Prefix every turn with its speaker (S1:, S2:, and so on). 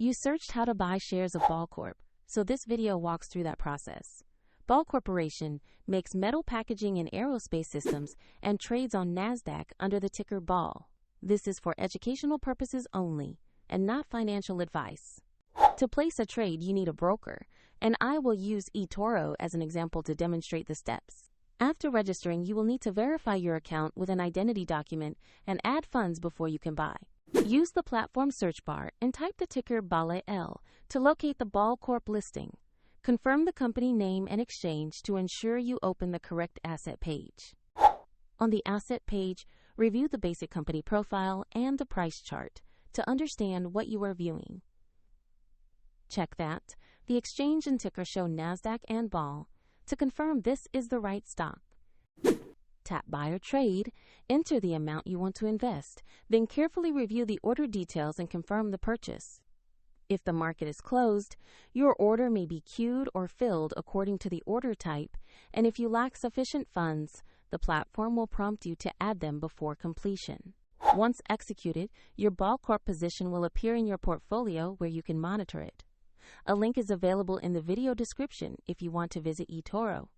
S1: You searched how to buy shares of Ball Corp, so this video walks through that process. Ball Corporation makes metal packaging and aerospace systems and trades on NASDAQ under the ticker BALL. This is for educational purposes only and not financial advice. To place a trade, you need a broker, and I will use eToro as an example to demonstrate the steps. After registering, you will need to verify your account with an identity document and add funds before you can buy. Use the platform search bar and type the ticker BALL to locate the Ball Corp listing. Confirm the company name and exchange to ensure you open the correct asset page. On the asset page, review the basic company profile and the price chart to understand what you are viewing. Check that the exchange and ticker show NASDAQ and Ball to confirm this is the right stock. Tap Buy or Trade, enter the amount you want to invest, then carefully review the order details and confirm the purchase. If the market is closed, your order may be queued or filled according to the order type, and if you lack sufficient funds, the platform will prompt you to add them before completion. Once executed, your Ball Corp position will appear in your portfolio where you can monitor it. A link is available in the video description if you want to visit eToro.